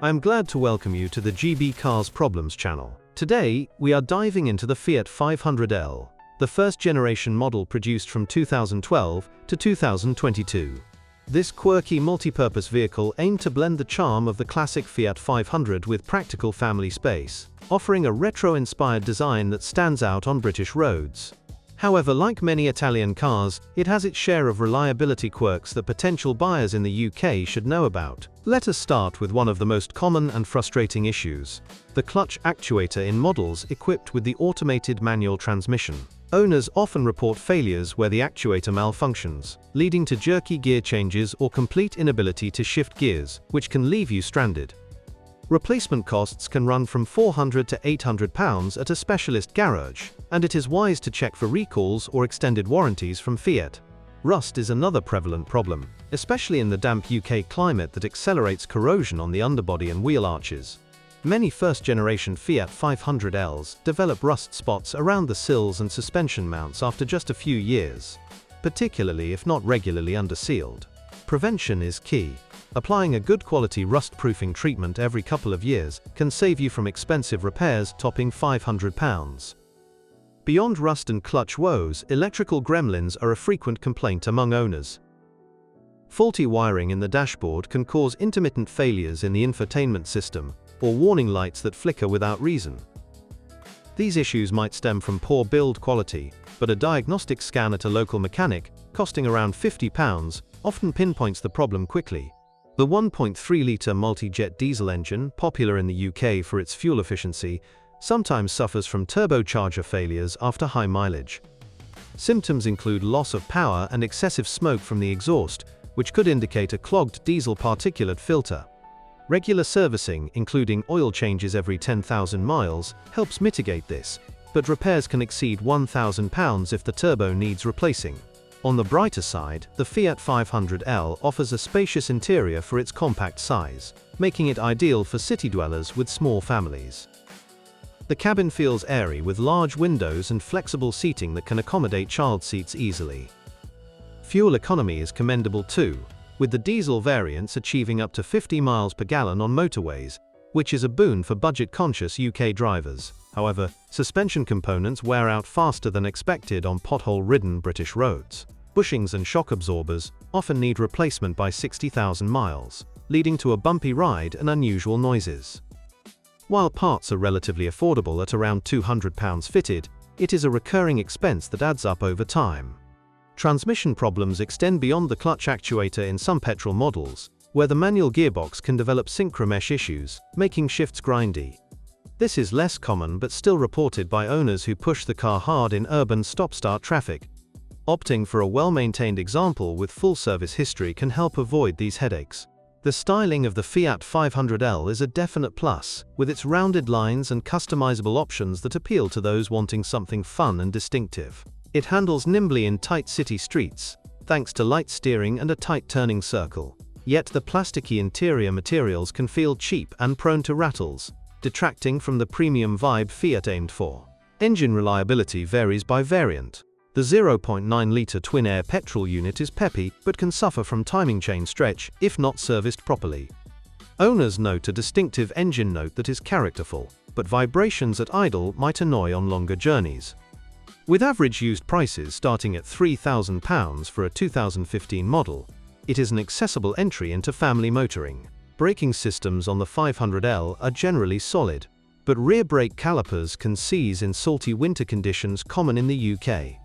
I am glad to welcome you to the GB Cars Problems channel. Today, we are diving into the Fiat 500L, the first generation model produced from 2012 to 2022. This quirky multi-purpose vehicle aimed to blend the charm of the classic Fiat 500 with practical family space, offering a retro-inspired design that stands out on British roads. However, like many Italian cars, it has its share of reliability quirks that potential buyers in the UK should know about. Let us start with one of the most common and frustrating issues: the clutch actuator in models equipped with the automated manual transmission. Owners often report failures where the actuator malfunctions, leading to jerky gear changes or complete inability to shift gears, which can leave you stranded. Replacement costs can run from £400 to £800 at a specialist garage, and it is wise to check for recalls or extended warranties from Fiat. Rust is another prevalent problem, especially in the damp UK climate that accelerates corrosion on the underbody and wheel arches. Many first-generation Fiat 500Ls develop rust spots around the sills and suspension mounts after just a few years, particularly if not regularly undersealed. Prevention is key. Applying a good quality rust-proofing treatment every couple of years can save you from expensive repairs topping £500. Beyond rust and clutch woes, electrical gremlins are a frequent complaint among owners. Faulty wiring in the dashboard can cause intermittent failures in the infotainment system, or warning lights that flicker without reason. These issues might stem from poor build quality, but a diagnostic scan at a local mechanic, costing around £50, often pinpoints the problem quickly. The 1.3-litre multi-jet diesel engine, popular in the UK for its fuel efficiency, sometimes suffers from turbocharger failures after high mileage. Symptoms include loss of power and excessive smoke from the exhaust, which could indicate a clogged diesel particulate filter. Regular servicing, including oil changes every 10,000 miles, helps mitigate this, but repairs can exceed £1,000 if the turbo needs replacing. On the brighter side, the Fiat 500L offers a spacious interior for its compact size, making it ideal for city dwellers with small families. The cabin feels airy with large windows and flexible seating that can accommodate child seats easily. Fuel economy is commendable too, with the diesel variants achieving up to 50 miles per gallon on motorways, which is a boon for budget-conscious UK drivers. However, suspension components wear out faster than expected on pothole-ridden British roads. Bushings and shock absorbers often need replacement by 60,000 miles, leading to a bumpy ride and unusual noises. While parts are relatively affordable at around £200 fitted, it is a recurring expense that adds up over time. Transmission problems extend beyond the clutch actuator in some petrol models, where the manual gearbox can develop synchromesh issues, making shifts grindy. This is less common but still reported by owners who push the car hard in urban stop-start traffic. Opting for a well-maintained example with full service history can help avoid these headaches. The styling of the Fiat 500L is a definite plus, with its rounded lines and customizable options that appeal to those wanting something fun and distinctive. It handles nimbly in tight city streets, thanks to light steering and a tight turning circle. Yet the plasticky interior materials can feel cheap and prone to rattles, detracting from the premium vibe Fiat aimed for. Engine reliability varies by variant. The 0.9-litre twin-air petrol unit is peppy but can suffer from timing chain stretch if not serviced properly. Owners note a distinctive engine note that is characterful, but vibrations at idle might annoy on longer journeys. With average used prices starting at £3,000 for a 2015 model, it is an accessible entry into family motoring. Braking systems on the 500L are generally solid, but rear brake calipers can seize in salty winter conditions common in the UK.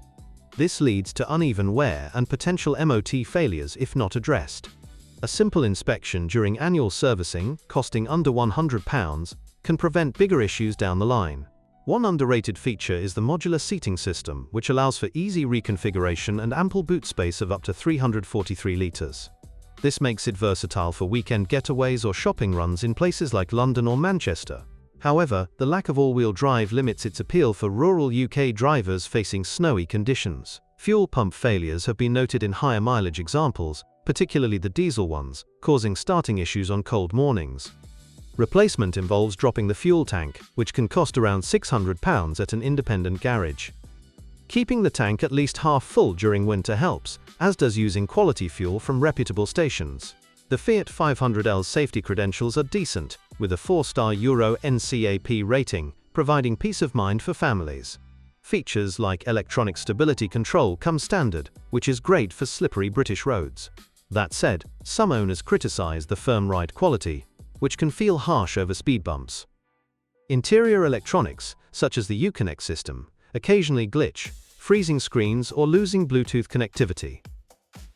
This leads to uneven wear and potential MOT failures if not addressed. A simple inspection during annual servicing, costing under £100, can prevent bigger issues down the line. One underrated feature is the modular seating system, which allows for easy reconfiguration and ample boot space of up to 343 litres. This makes it versatile for weekend getaways or shopping runs in places like London or Manchester. However, the lack of all-wheel drive limits its appeal for rural UK drivers facing snowy conditions. Fuel pump failures have been noted in higher mileage examples, particularly the diesel ones, causing starting issues on cold mornings. Replacement involves dropping the fuel tank, which can cost around £600 at an independent garage. Keeping the tank at least half full during winter helps, as does using quality fuel from reputable stations. The Fiat 500L's safety credentials are decent, with a 4-star Euro NCAP rating, providing peace of mind for families. Features like electronic stability control come standard, which is great for slippery British roads. That said, some owners criticize the firm ride quality, which can feel harsh over speed bumps. Interior electronics, such as the Uconnect system, occasionally glitch, freezing screens or losing Bluetooth connectivity.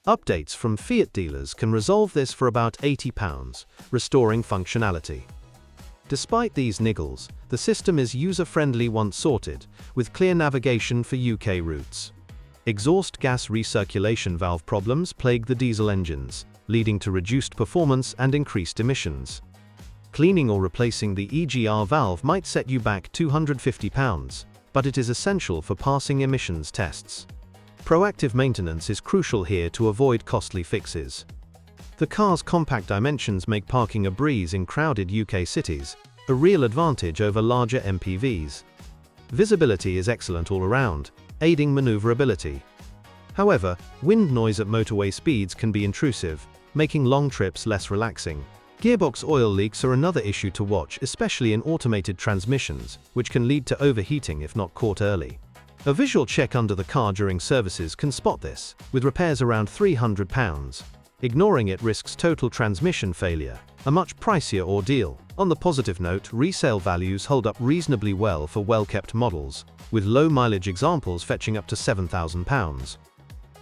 Updates from Fiat dealers can resolve this for about £80, restoring functionality. Despite these niggles, the system is user-friendly once sorted, with clear navigation for UK routes. Exhaust gas recirculation valve problems plague the diesel engines, leading to reduced performance and increased emissions. Cleaning or replacing the EGR valve might set you back £250, but it is essential for passing emissions tests. Proactive maintenance is crucial here to avoid costly fixes. The car's compact dimensions make parking a breeze in crowded UK cities, a real advantage over larger MPVs. Visibility is excellent all around, aiding maneuverability. However, wind noise at motorway speeds can be intrusive, making long trips less relaxing. Gearbox oil leaks are another issue to watch, especially in automated transmissions, which can lead to overheating if not caught early. A visual check under the car during services can spot this, with repairs around £300. Ignoring it risks total transmission failure, a much pricier ordeal. On the positive note, resale values hold up reasonably well for well-kept models, with low-mileage examples fetching up to £7,000.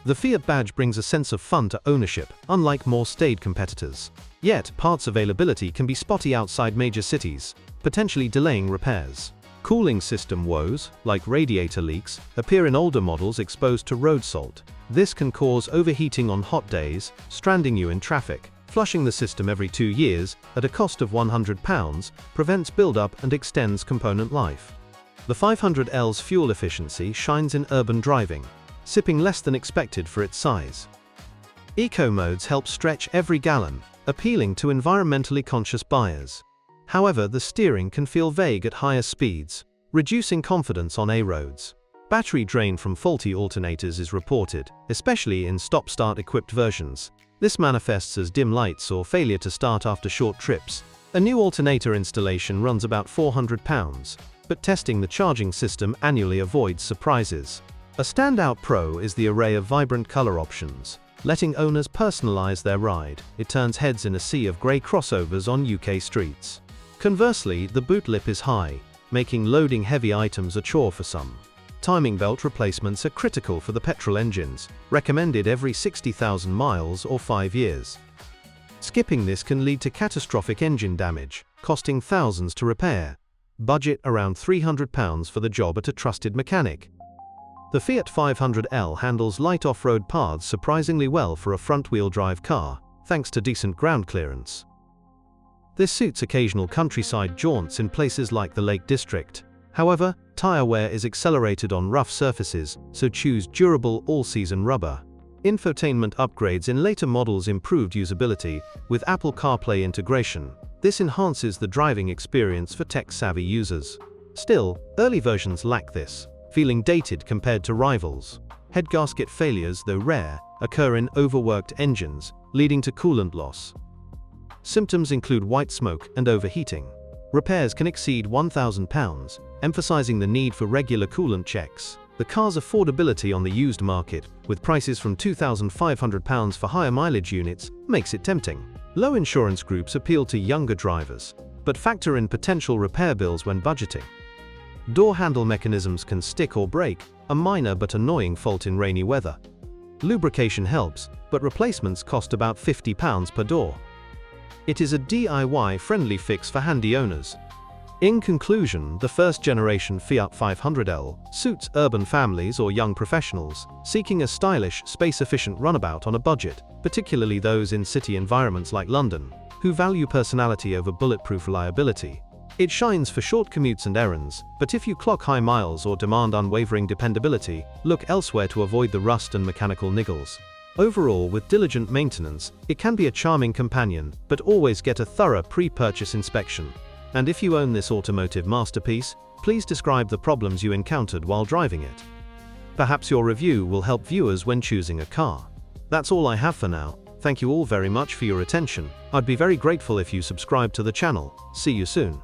The Fiat badge brings a sense of fun to ownership, unlike more staid competitors. Yet, parts availability can be spotty outside major cities, potentially delaying repairs. Cooling system woes, like radiator leaks, appear in older models exposed to road salt. This can cause overheating on hot days, stranding you in traffic. Flushing the system every 2 years, at a cost of £100, prevents buildup and extends component life. The 500L's fuel efficiency shines in urban driving, sipping less than expected for its size. Eco modes help stretch every gallon, appealing to environmentally conscious buyers. However, the steering can feel vague at higher speeds, reducing confidence on A roads. Battery drain from faulty alternators is reported, especially in stop-start equipped versions. This manifests as dim lights or failure to start after short trips. A new alternator installation runs about £400, but testing the charging system annually avoids surprises. A standout pro is the array of vibrant color options. Letting owners personalize their ride, it turns heads in a sea of grey crossovers on UK streets. Conversely, the boot lip is high, making loading heavy items a chore for some. Timing belt replacements are critical for the petrol engines, recommended every 60,000 miles or 5 years. Skipping this can lead to catastrophic engine damage, costing thousands to repair. Budget around £300 for the job at a trusted mechanic. The Fiat 500L handles light off-road paths surprisingly well for a front-wheel drive car, thanks to decent ground clearance. This suits occasional countryside jaunts in places like the Lake District. However, tire wear is accelerated on rough surfaces, so choose durable all-season rubber. Infotainment upgrades in later models improved usability, with Apple CarPlay integration. This enhances the driving experience for tech-savvy users. Still, early versions lack this, feeling dated compared to rivals. Head gasket failures, though rare, occur in overworked engines, leading to coolant loss. Symptoms include white smoke and overheating. Repairs can exceed £1,000, emphasizing the need for regular coolant checks. The car's affordability on the used market, with prices from £2,500 for higher mileage units, makes it tempting. Low insurance groups appeal to younger drivers, but factor in potential repair bills when budgeting. Door handle mechanisms can stick or break, a minor but annoying fault in rainy weather. Lubrication helps, but replacements cost about £50 per door. It is a DIY-friendly fix for handy owners. In conclusion, the first-generation Fiat 500L suits urban families or young professionals seeking a stylish, space-efficient runabout on a budget, particularly those in city environments like London, who value personality over bulletproof reliability. It shines for short commutes and errands, but if you clock high miles or demand unwavering dependability, look elsewhere to avoid the rust and mechanical niggles. Overall, with diligent maintenance, it can be a charming companion, but always get a thorough pre-purchase inspection. And if you own this automotive masterpiece, please describe the problems you encountered while driving it. Perhaps your review will help viewers when choosing a car. That's all I have for now. Thank you all very much for your attention. I'd be very grateful if you subscribe to the channel. See you soon.